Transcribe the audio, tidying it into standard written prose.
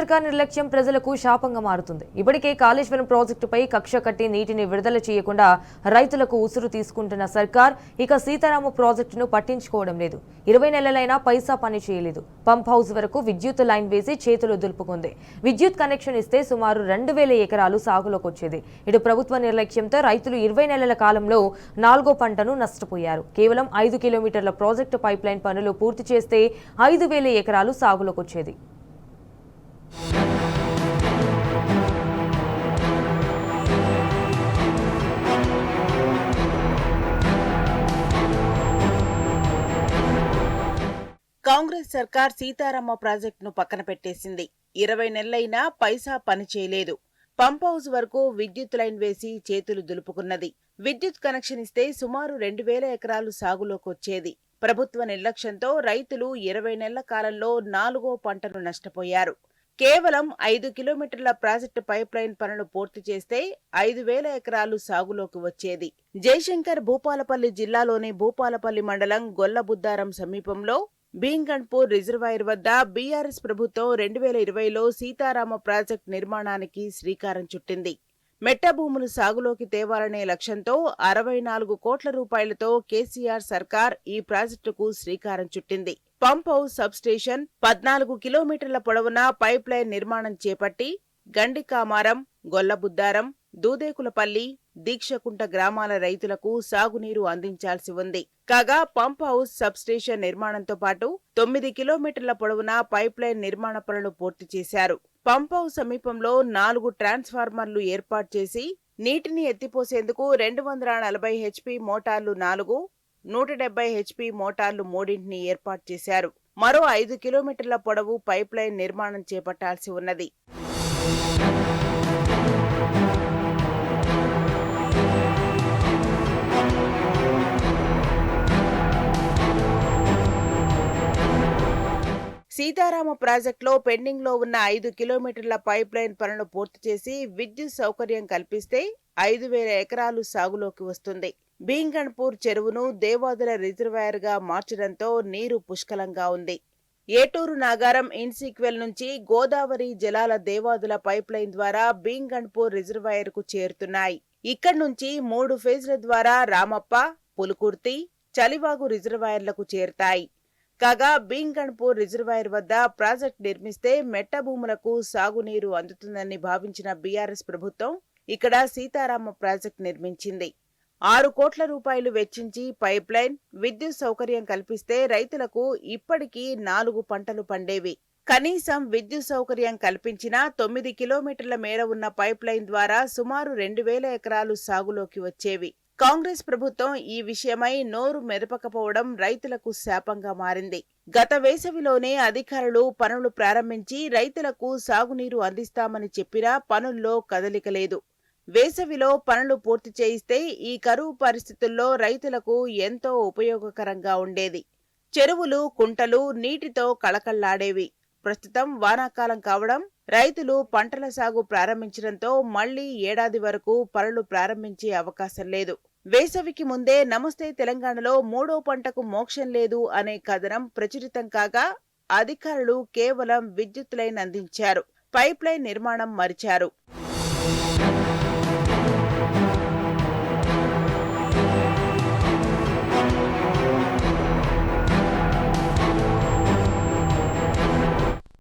సర్కార్ నిర్లక్ష్యం ప్రజలకు శాపంగా మారుతుంది. ఇప్పటికే కాళేశ్వరం ప్రాజెక్టుపై కక్ష కట్టి నీటిని విడుదల చేయకుండా రైతులకు ఉసురు తీసుకుంటున్న సర్కార్ ఇక సీతారామ ప్రాజెక్టును పట్టించుకోవడం లేదు. 20 నెలలైనా పైసా పని చేయలేదు. పంప్ హౌస్ వరకు విద్యుత్ లైన్ వేసి చేతులు దులుపుకుంది. విద్యుత్ కనెక్షన్ ఇస్తే సుమారు 2000 ఎకరాలు సాగులోకి వచ్చేది. ఇటు ప్రభుత్వ నిర్లక్ష్యంతో రైతులు 20 నెలల కాలంలో 4వ పంటను నష్టపోయారు. కేవలం 5 కిలోమీటర్ల ప్రాజెక్టు పైప్లైన్ పనులు పూర్తి చేస్తే 5000 ఎకరాలు సాగులోకి వచ్చేది. కాంగ్రెస్ సర్కార్ సీతారామ ప్రాజెక్టును పక్కన పెట్టేసింది. 20 నెలలైనా పైసా పని చేయలేదు. పంప్ హౌస్ వరకు విద్యుత్ లైన్ వేసి చేతులు దులుపుకున్నది. విద్యుత్ కనెక్షన్ ఇస్తే సుమారు 2000 ఎకరాలు సాగులోకి వచ్చేది. ప్రభుత్వ నిర్లక్ష్యంతో రైతులు 20 నెలల కాలంలో 4వ పంటను నష్టపోయారు. కేవలం 5 కిలోమీటర్ల ప్రాజెక్టు పైప్లైన్ పనులు పూర్తి చేస్తే 5000 ఎకరాలు సాగులోకి వచ్చేది. జయశంకర్ భూపాలపల్లి జిల్లాలోని భూపాలపల్లి మండలం గొల్లబుద్దారం సమీపంలో భీంగణ్పూర్ రిజర్వాయర్ వద్ద బీఆర్ఎస్ ప్రభుత్వం 2020లో సీతారామ ప్రాజెక్టు నిర్మాణానికి శ్రీకారం చుట్టింది. మెట్ట భూములు సాగులోకి తేవాలనే లక్ష్యంతో 64 కోట్ల రూపాయలతో కేసీఆర్ సర్కార్ ఈ ప్రాజెక్టుకు శ్రీకారం చుట్టింది. పంప్ హౌస్ సబ్స్టేషన్, 14 కిలోమీటర్ల పొడవున పైప్లైన్ నిర్మాణం చేపట్టి గండికామారం, గొల్లబుద్దారం, దూదేకులపల్లి, దీక్షకుంట గ్రామాల రైతులకు సాగునీరు అందించాల్సి ఉంది. కాగా పంప్ హౌస్ సబ్స్టేషన్ నిర్మాణంతో పాటు 9 కిలోమీటర్ల పొడవున పైప్లైన్ నిర్మాణ పనులు పూర్తి చేశారు. పంప్ హౌస్ సమీపంలో 4 ట్రాన్స్ఫార్మర్లు ఏర్పాటు చేసి నీటిని ఎత్తిపోసేందుకు 240 హెచ్పీ మోటార్లు 4, 170 హెచ్పీ మోటార్లు 3 ఏర్పాటు చేశారు. మరో 5 కిలోమీటర్ల పొడవు పైప్లైన్ నిర్మాణం చేపట్టాల్సి ఉన్నది. సీతారామ ప్రాజెక్టులో పెండింగ్లో ఉన్న 5 కిలోమీటర్ల పైప్లైన్ పనులు పూర్తి చేసి విద్యుత్ సౌకర్యం కల్పిస్తే 5000 ఎకరాలు సాగులోకి వస్తుంది. భీంగణ్పూర్ చెరువును దేవాదుల రిజర్వాయర్గా మార్చడంతో నీరు పుష్కలంగా ఉంది. ఏటూరు నాగారం ఇన్సీక్వెల్ నుంచి గోదావరి జలాల దేవాదుల పైప్లైన్ ద్వారా భీంగణ్పూర్ రిజర్వాయర్కు చేరుతున్నాయి. ఇక్కడి నుంచి 3 ఫేజ్ల ద్వారా రామప్ప, పులుకుర్తి, చలివాగు రిజర్వాయర్లకు చేరుతాయి. కాగా భీంగణ్పూర్ రిజర్వాయర్ వద్ద ప్రాజెక్టు నిర్మిస్తే మెట్ట భూములకు సాగునీరు అందుతుందని భావించిన బీఆర్ఎస్ ప్రభుత్వం ఇక్కడ సీతారామ ప్రాజెక్టు నిర్మించింది. 6 కోట్ల రూపాయలు వెచ్చించి పైప్లైన్, విద్యుత్ సౌకర్యం కల్పిస్తే రైతులకు ఇప్పటికీ 4 పంటలు పండేవి. కనీసం విద్యుత్ సౌకర్యం కల్పించినా 9 కిలోమీటర్ల మేర ఉన్న పైప్లైన్ ద్వారా సుమారు 2000 ఎకరాలు సాగులోకి వచ్చేవి. కాంగ్రెస్ ప్రభుత్వం ఈ విషయమై నోరు మెదపకపోవడం రైతులకు శాపంగా మారింది. గత వేసవిలోనే అధికారులు పనులు ప్రారంభించి రైతులకు సాగునీరు అందిస్తామని చెప్పినా పనుల్లో కదలిక లేదు. వేసవిలో పనులు పూర్తి చేయిస్తే ఈ కరువు పరిస్థితుల్లో రైతులకు ఎంతో ఉపయోగకరంగా ఉండేది. చెరువులు, కుంటలు నీటితో కళకళ్లాడేవి. ప్రస్తుతం వానాకాలం కావడం, రైతులు పంటల సాగు ప్రారంభించడంతో మళ్లీ ఏడాది వరకు పనులు ప్రారంభించే అవకాశం లేదు. వేసవికి ముందే నమస్తే తెలంగాణలో 3వ పంటకు మోక్షం లేదు అనే కథనం ప్రచురితం కాగా అధికారులు కేవలం విద్యుత్ లైన్ అందించారు, పైప్లైన్ నిర్మాణం మరిచారు.